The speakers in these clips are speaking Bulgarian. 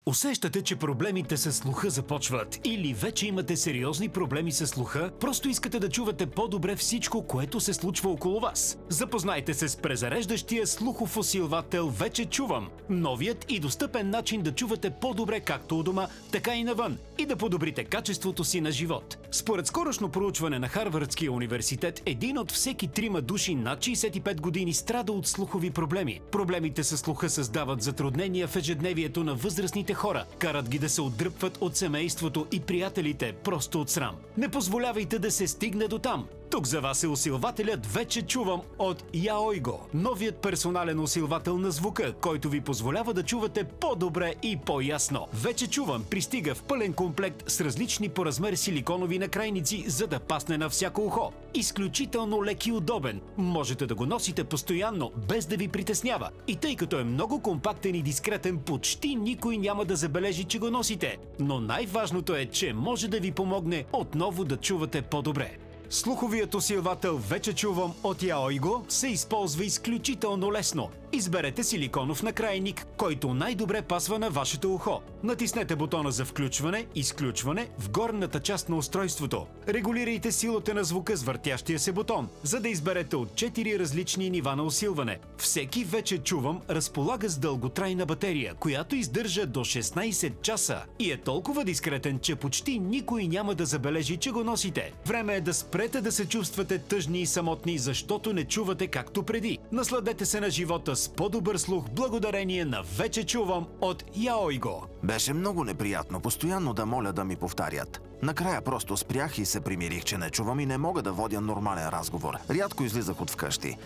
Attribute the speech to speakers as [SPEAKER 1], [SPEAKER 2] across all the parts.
[SPEAKER 1] Усещате, че проблемите с слуха започват или вече имате сериозни проблеми с слуха, просто искате да чувате по-добре всичко, което се случва около вас. Запознайте се с презареждащия слухов усилвател "Вече чувам". Новият и достъпен начин да чувате по-добре както у дома, така и навън и да подобрите качеството си на живот. Според скорошно проучване на Харвардския университет, един от всеки 3 души над 65 години страда от слухови проблеми. Проблемите с слуха създават затруднения в ежедневието на възрастните хора, карат ги да се отдръпват от семейството и приятелите просто от срам. Не позволявайте да се стигне до там. Тук за вас е усилвателят "Вече чувам" от Yaoigo. Новият персонален усилвател на звука, който ви позволява да чувате по-добре и по-ясно. "Вече чувам" пристига в пълен комплект с различни по размер силиконови накрайници, за да пасне на всяко ухо. Изключително лек и удобен. Можете да го носите постоянно, без да ви притеснява. И тъй като е много компактен и дискретен, почти никой няма да забележи, че го носите. Но най-важното е, че може да ви помогне отново да чувате по-добре. Слуховият усилвател "Вече чувам" от Yaoigo се използва изключително лесно. Изберете силиконов накрайник, който най-добре пасва на вашето ухо. Натиснете бутона за включване, изключване в горната част на устройството. Регулирайте силата на звука с въртящия се бутон, за да изберете от 4 различни нива на усилване. Всеки "Вече чувам" разполага с дълготрайна батерия, която издържа до 16 часа и е толкова дискретен, че почти никой няма да забележи, че го носите. Време е да спрете да се чувствате тъжни и самотни, защото не чувате както преди. Насладете се на живота с по-добър слух благодарение на "Вече чувам" от Yaoigo.
[SPEAKER 2] Беше много неприятно постоянно да моля да ми повтарят. Накрая просто спрях и се примирих, че не чувам и не мога да водя нормален разговор. Рядко излизах от вкъщи.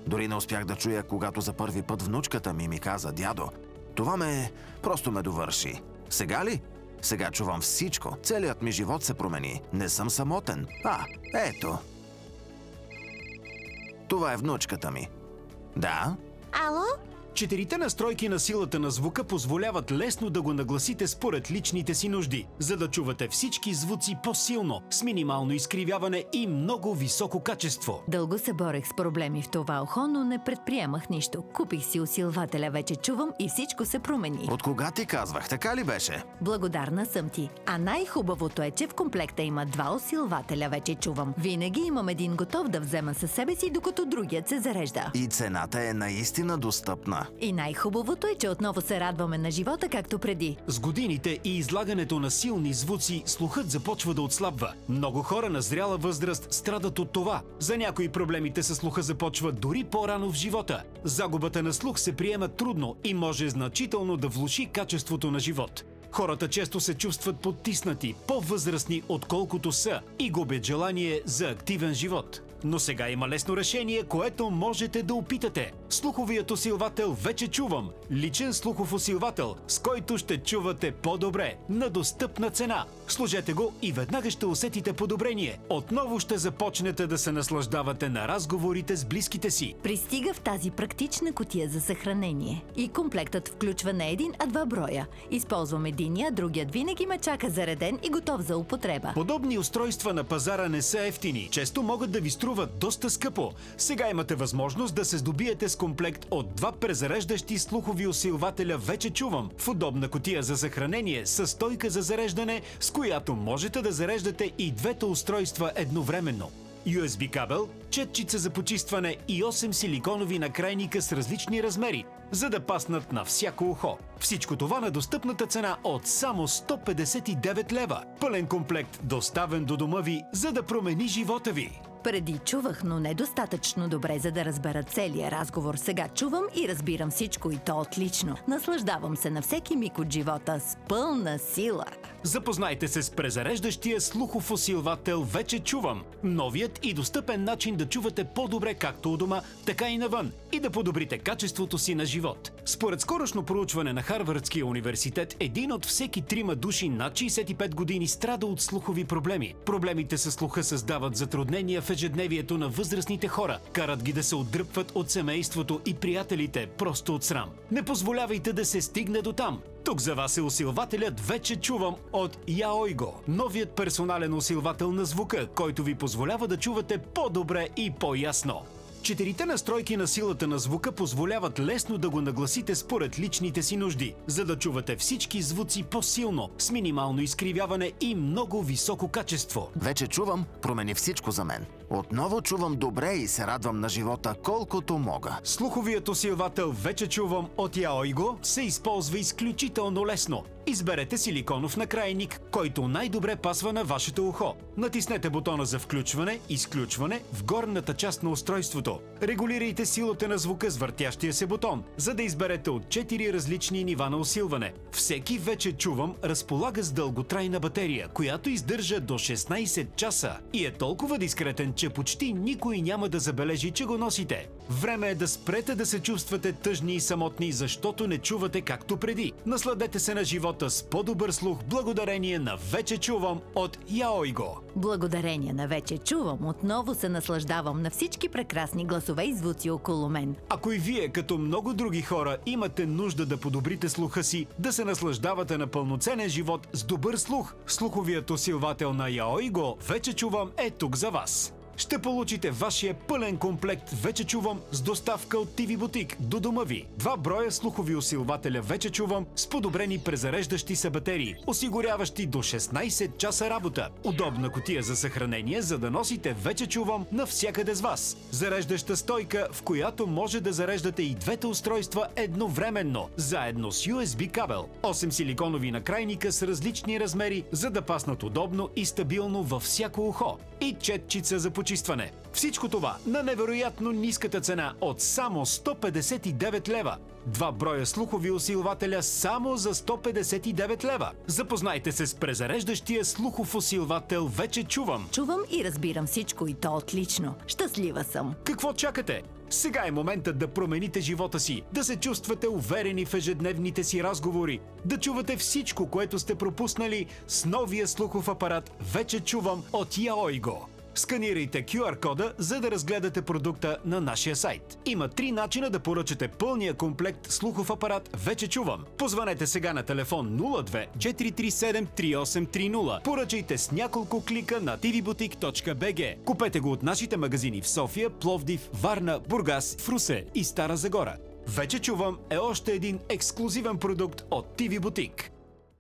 [SPEAKER 2] Дори не успях да чуя, когато за първи път внучката ми каза: "Дядо, това просто ме довърши." Сега ли? Сега чувам всичко. Целият ми живот се промени. Не съм самотен. Ето. Това е внучката ми. Да?
[SPEAKER 3] Ало?
[SPEAKER 1] 4 настройки на силата на звука позволяват лесно да го нагласите според личните си нужди, за да чувате всички звуци по-силно, с минимално изкривяване и много високо качество.
[SPEAKER 4] Дълго се борех с проблеми в това ухо, но не предприемах нищо. Купих си усилвателя "Вече чувам" и всичко се промени.
[SPEAKER 2] От кога ти казвах? Така ли беше?
[SPEAKER 4] Благодарна съм ти. А най-хубавото е, че в комплекта има 2 усилвателя "Вече чувам". Винаги имам един готов да взема със себе си, докато другият се зарежда.
[SPEAKER 2] И цената е наистина достъпна.
[SPEAKER 4] И най-хубавото е, че отново се радваме на живота както преди.
[SPEAKER 1] С годините и излагането на силни звуци, слухът започва да отслабва. Много хора на зряла възраст страдат от това. За някои проблемите със слуха започват дори по-рано в живота. Загубата на слух се приема трудно и може значително да влоши качеството на живот. Хората често се чувстват потиснати, по-възрастни отколкото са и губят желание за активен живот. Но сега има лесно решение, което можете да опитате. Слуховият усилвател "Вече чувам". Личен слухов усилвател, с който ще чувате по-добре, на достъпна цена. Сложете го и веднага ще усетите подобрение. Отново ще започнете да се наслаждавате на разговорите с близките си.
[SPEAKER 4] Пристига в тази практична кутия за съхранение. И комплектът включва не 1, а 2 броя. Използвам единия, другият винаги ме чака зареден и готов за употреба.
[SPEAKER 1] Подобни устройства на пазара не са евтини. Често могат да ви струват доста скъпо. Сега имате възможност да се здобиете с комплект от 2 презареждащи слухови усилвателя "Вече чувам" в удобна кутия за съхранение с стойка за зареждане, с която можете да зареждате и двете устройства едновременно. USB кабел, четчица за почистване и 8 силиконови накрайника с различни размери, за да паснат на всяко ухо. Всичко това на достъпната цена от само 159 лева. Пълен комплект, доставен до дома ви, за да промени живота ви.
[SPEAKER 4] Преди чувах, но недостатъчно добре, за да разбера целия разговор. Сега чувам и разбирам всичко, и то отлично. Наслаждавам се на всеки миг от живота с пълна сила.
[SPEAKER 1] Запознайте се с презареждащия слухов усилвател "Вече чувам". Новият и достъпен начин да чувате по-добре както у дома, така и навън и да подобрите качеството си на живот. Според скорошно проучване на Харвардския университет, един от всеки 3 души над 65 години страда от слухови проблеми. Проблемите с слуха създават затруднения в ежедневието на възрастните хора, карат ги да се отдръпват от семейството и приятелите просто от срам. Не позволявайте да се стигне до там. Тук за вас е усилвателят "Вече чувам" от Yaoigo. Новият персонален усилвател на звука, който ви позволява да чувате по-добре и по-ясно. 4-те настройки на силата на звука позволяват лесно да го нагласите според личните си нужди, за да чувате всички звуци по-силно, с минимално изкривяване и много високо качество.
[SPEAKER 2] Вече чувам промени всичко за мен. Отново чувам добре и се радвам на живота колкото мога.
[SPEAKER 1] Слуховият усилвател Вече чувам от Yaoigo се използва изключително лесно. Изберете силиконов накрайник, който най-добре пасва на вашето ухо. Натиснете бутона за включване, изключване в горната част на устройството. Регулирайте силата на звука с въртящия се бутон, за да изберете от 4 различни нива на усилване. Всеки Вече чувам разполага с дълготрайна батерия, която издържа до 16 часа и е толкова дискретен, че почти никой няма да забележи, че го носите. Време е да спрете да се чувствате тъжни и самотни, защото не чувате както преди. Насладете се на живота с по-добър слух благодарение на Вече чувам от Yaoigo.
[SPEAKER 4] Благодарение на Вече чувам, отново се наслаждавам на всички прекрасни гласове и звуци около мен.
[SPEAKER 1] Ако и вие, като много други хора, имате нужда да подобрите слуха си, да се наслаждавате на пълноценен живот с добър слух, слуховият усилвател на Yaoigo Вече чувам е тук за вас. Ще получите вашия пълен комплект Вече чувам с доставка от TV Boutique до дома ви. 2 броя слухови усилвателя Вече чувам с подобрени презареждащи се батерии, осигуряващи до 16 часа работа. Удобна кутия за съхранение, за да носите Вече чувам навсякъде с вас. Зареждаща стойка, в която може да зареждате и двете устройства едновременно, заедно с USB кабел. 8 силиконови накрайника с различни размери, за да паснат удобно и стабилно във всяко ухо. И четчица за почистване. Всичко това на невероятно ниската цена от само 159 лева. 2 броя слухови усилвателя само за 159 лева. Запознайте се с презареждащия слухов усилвател Вече чувам.
[SPEAKER 4] Чувам и разбирам всичко и то отлично. Щастлива съм.
[SPEAKER 1] Какво чакате? Сега е моментът да промените живота си, да се чувствате уверени в ежедневните си разговори, да чувате всичко, което сте пропуснали с новия слухов апарат Вече чувам от Yaoigo. Сканирайте QR-кода, за да разгледате продукта на нашия сайт. Има 3 начина да поръчате пълния комплект слухов апарат Вече чувам. Позванете сега на телефон 02 437 3830. Поръчайте с няколко клика на tvboutique.bg. Купете го от нашите магазини в София, Пловдив, Варна, Бургас, в Русе и Стара Загора. Вече чувам е още един ексклузивен продукт от TV Boutique.